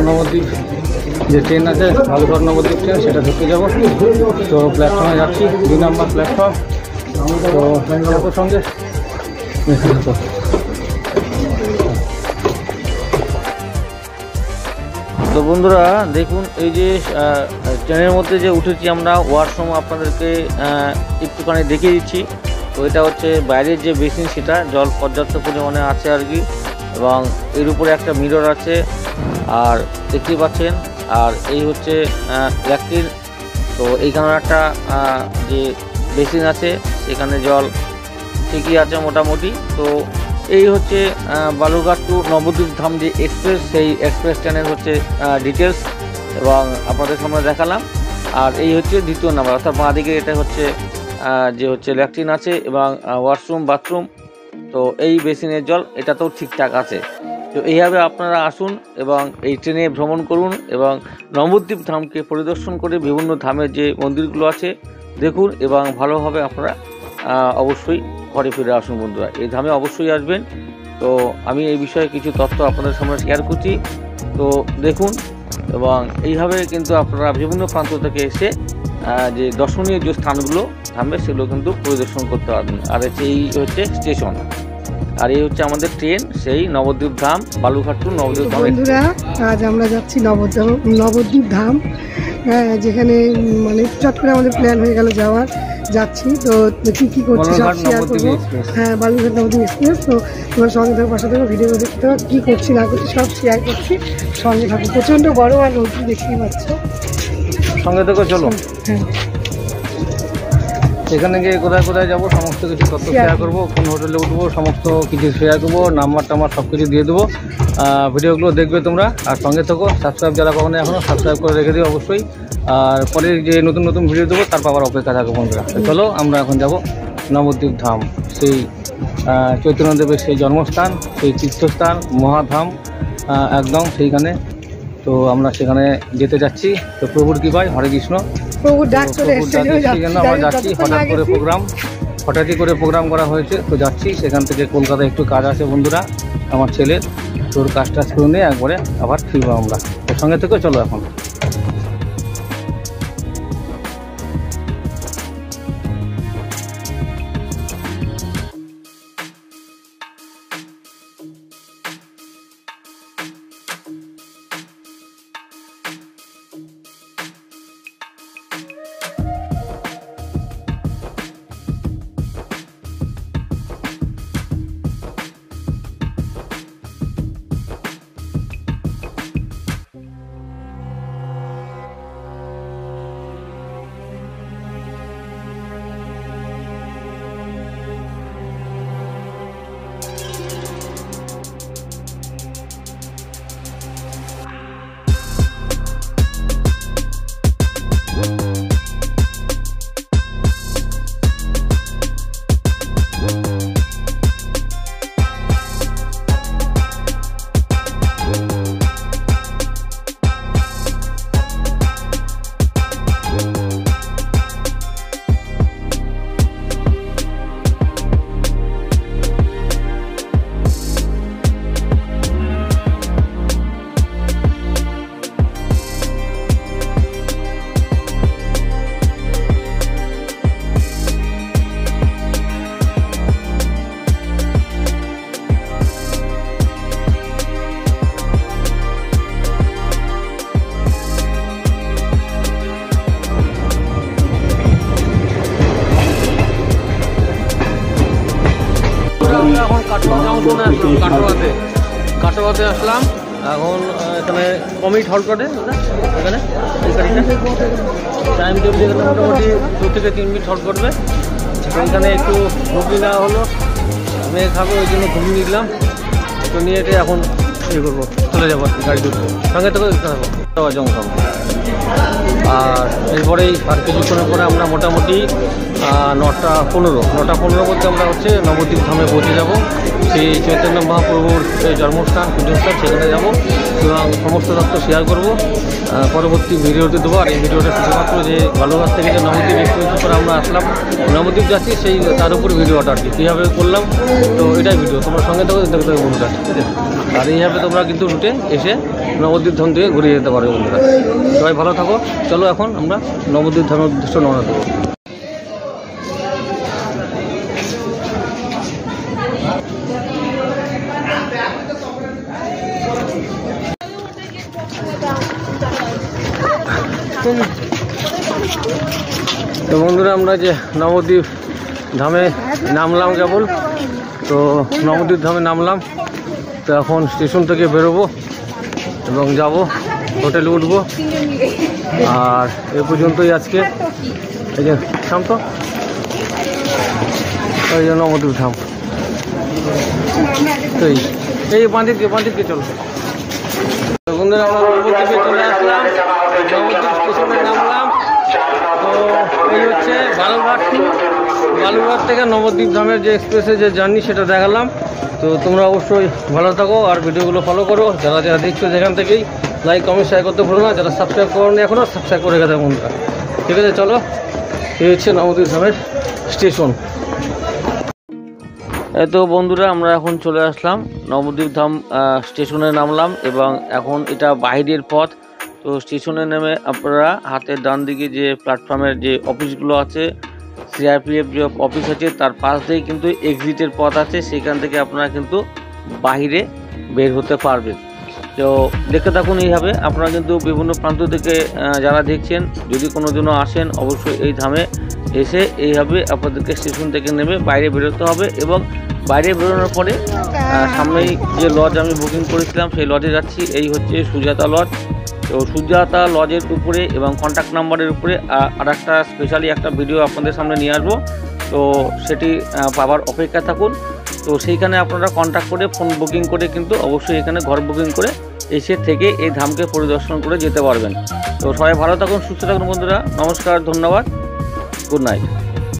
নবদ্বীপ যে ট্রেন আছে বালুঘাট নবদ্বীপ ট্রেন সেটা ধরতে যাবো। তো প্ল্যাটফর্মে যাচ্ছি, 2 নম্বর প্ল্যাটফর্ম। তো দেখো সঙ্গে তো বন্ধুরা দেখুন, এই যে ট্রেনের মধ্যে যে উঠেছি আমরা, ওয়াশরুম আপনাদেরকে একটুখানি দেখিয়ে দিচ্ছি। তো এটা হচ্ছে বাইরের যে বেসিন, সেটা জল পর্যাপ্ত পরিমাণে আছে আর কি, এবং এর উপরে একটা মিরর আছে আর দেখতেই পাচ্ছেন। আর এই হচ্ছে ল্যাট্রিন। তো এইখানে একটা যে বেসিন আছে, সেখানে জল ঠিকই আছে মোটামুটি। তো এই হচ্ছে বালুরঘাট টু নবদ্বীপ ধাম যে এক্সপ্রেস, সেই এক্সপ্রেস ট্রেনের হচ্ছে ডিটেলস এবং আপনাদের সামনে দেখালাম। আর এই হচ্ছে 2 নাম্বার, অর্থাৎ বাঁ দিকে এটা হচ্ছে যে হচ্ছে ল্যাট্রিন আছে এবং ওয়াশরুম, বাথরুম। তো এই বেসিনের জল এটাতেও ঠিকঠাক আছে। তো এইভাবে আপনারা আসুন এবং এই ট্রেনে ভ্রমণ করুন এবং নবদ্বীপ ধামকে পরিদর্শন করে বিভিন্ন ধামের যে মন্দিরগুলো আছে দেখুন, এবং ভালোভাবে আপনারা অবশ্যই ঘরে ফিরে আসুন। বন্ধুরা, এই ধামে অবশ্যই আসবেন। তো আমি এই বিষয়ে কিছু তথ্য আপনাদের সামনে শেয়ার করছি। তো দেখুন, এবং এইভাবে কিন্তু আপনারা বিভিন্ন প্রান্ত থেকে এসে যে দর্শনীয় যে স্থানগুলো থামবে সেগুলো কিন্তু পরিদর্শন করতে পারবেন। আর এই হচ্ছে স্টেশন, আর এই হচ্ছে আমাদের ট্রেন, সেই নবদ্বীপ ধাম, বালুরঘাট টু নবদ্বীপ ধাম। বন্ধুরা, আজ আমরা যাচ্ছি নবদ্বীপ ধাম, যেখানে মানে চট করে আমাদের প্ল্যান হয়ে গেল যাচ্ছি। তো কি করছি সব শেয়ার করবো। হ্যাঁ, বালুরঘাট নবদ্বীপ এক্সপ্রেস। তো তোমার সঙ্গে থাকো, পাশে থাকো, ভিডিও দেখতে থাকো, কী করছি না করছি সব শেয়ার করছি, সঙ্গে থাকো। প্রচণ্ড গরম আর রোদ দেখতেই পাচ্ছ, সঙ্গে থেকে চলো। হ্যাঁ, সেখানে গিয়ে কোথায় কোথায় যাবো সমস্ত কিছু তথ্য শেয়ার করবো, কোন হোটেলে উঠবো সমস্ত কিছু শেয়ার করবো, নাম্বার টাম্বার সব কিছু দিয়ে দেবো। ভিডিওগুলো দেখবে তোমরা, আর সঙ্গে থেকো। সাবস্ক্রাইব যারা কখনো এখনও সাবস্ক্রাইব করে রেখে দিও অবশ্যই। আর পরে যে নতুন নতুন ভিডিও দেবো তার পাওয়ার অপেক্ষা থাকো বন্ধুরা। চলো, আমরা এখন যাব নবদ্বীপ ধাম, সেই চৈতন্যদেবের সেই জন্মস্থান, সেই তীর্থস্থান, মহাধাম একদম সেইখানে। তো আমরা সেখানে যেতে যাচ্ছি। তো প্রভুর কৃপায়, হরে কৃষ্ণ, প্রভুর ডাক চলে এসেছে, আমরা যাচ্ছি। হঠাৎই করে প্রোগ্রাম করা হয়েছে, তো যাচ্ছি। সেখান থেকে কলকাতায় একটু কাজ আছে বন্ধুরা আমার ছেলের, তোর কাজটা শুরু নিয়ে একবারে আবার ফিরবো আমরা। তো সঙ্গে থেকে চলো এখন। কাটোয়াতে আসলাম এখন। এখানে কমিট হল করে এখানে টাইম টেবিল এখানে মোটামুটি 2 থেকে 3 মিনিট হল করবে। এখানে একটু ঘুগনি নেওয়া হলো, মেয়ে খাবো ওই জন্য ঘুগনি নিলাম। তো নিয়ে এটা এখন ইয়ে করবো, চলে যাবো গাড়ি ঢুকবো, সঙ্গে থেকে খাবো জং খাবো। আর এরপরেই আর কিছুক্ষণের পরে আমরা মোটামুটি 9:15 মধ্যে আমরা হচ্ছে নবদ্বীপ ধামে পৌঁছে যাব। সেই চৈতন্য মহাপ্রভুর জন্মস্থান পূজস্থান সেখানে যাব এবং সমস্ত তথ্য শেয়ার করব, পরবর্তী ভিডিওতে দেবো। আর এই ভিডিওটা শুধুমাত্র যে বালুঘাট থেকে যে নবদ্বীপ এক্সপ্রেস করে আমরা আসলাম, নবদ্বীপ যাচ্ছি সেই তার উপর ভিডিওটা আর কি কীভাবে করলাম। তো এটাই ভিডিও, তোমরা সঙ্গে থাকো দেখতে থাকো বন্ধুরা, ঠিক আছে? আর এইভাবে তোমরা কিন্তু রুটে এসে নবদ্বীপ ধাম থেকে ঘুরে যেতে পারো বন্ধুরা। সবাই ভালো থাকো। চলো এখন আমরা নবদ্বীপ ধামের উদ্দেশ্যে রওনা দেবো। তো বন্ধুরা আমরা যে নবদ্বীপ ধামে নামলাম কেবল, তো নবদ্বীপ ধামে নামলাম। তো এখন স্টেশন থেকে বেরোবো এবং যাব হোটেলে উঠবো। আর এ পর্যন্তই আজকে, এই যে থাম তো, ওই যে নবদ্বীপ ধাম। তো এই বাঁদিকে চলো বন্ধুরা, আমরা নবদ্বীপে চলে আসলাম, নবদ্বীপ স্টেশনে নামলাম। তো এই হচ্ছে বালুরঘাট থেকে নবদ্বীপ ধামের যে এক্সপ্রেসের যে জার্নি সেটা দেখালাম। তো তোমরা অবশ্যই ভালো থাকো আর ভিডিওগুলো ফলো করো। যারা যারা দেখছো সেখান থেকেই লাইক কমেন্ট শেয়ার করতে ভুলো না। যারা সাবস্ক্রাইব করোনি এখনও সাবস্ক্রাইব করে গেছে বন্ধুরা, ঠিক আছে? চলো, এই হচ্ছে নবদ্বীপ ধামের স্টেশন। তো বন্ধুরা আমরা এখন চলে আসলাম নবদ্বীপ ধাম স্টেশনে নামলাম এবং এখন এটা বাইরের পথ। তো স্টেশনে নেমে আপনারা হাতের ডান দিকে যে প্ল্যাটফর্মের যে অফিসগুলো আছে, সিআরপিএফ যে অফিস আছে, তার পাশ দিয়ে কিন্তু এক্সিটের পথ আছে, সেখান থেকে আপনারা কিন্তু বাইরে বের হতে পারবেন। তো দেখতে থাকুন এইভাবে। আপনারা কিন্তু বিভিন্ন প্রান্ত থেকে যারা দেখছেন, যদি কোনো দিনও আসেন অবশ্যই এই ধামে এসে এইভাবে আপনাদেরকে স্টেশন থেকে নেমে বাইরে বেরোতে হবে। এবং বাইরে বেরোনোর পরে সামনেই যে লজ আমি বুকিং করেছিলাম সেই লজে যাচ্ছি। এই হচ্ছে সুজাতা লজ। তো সুজাতা লজের উপরে এবং কন্ট্যাক্ট নাম্বারের উপরে আর একটা স্পেশালি একটা ভিডিও আপনাদের সামনে নিয়ে আসবো। তো সেটি পাবার অপেক্ষা থাকুন। তো সেইখানে আপনারা কন্ট্যাক্ট করে ফোন বুকিং করে কিন্তু অবশ্যই এখানে ঘর বুকিং করে এসে থেকে এই ধামকে পরিদর্শন করে যেতে পারবেন। তো সবাই ভালো থাকুন, সুস্থ থাকুন বন্ধুরা। নমস্কার, ধন্যবাদ, গুড নাইট।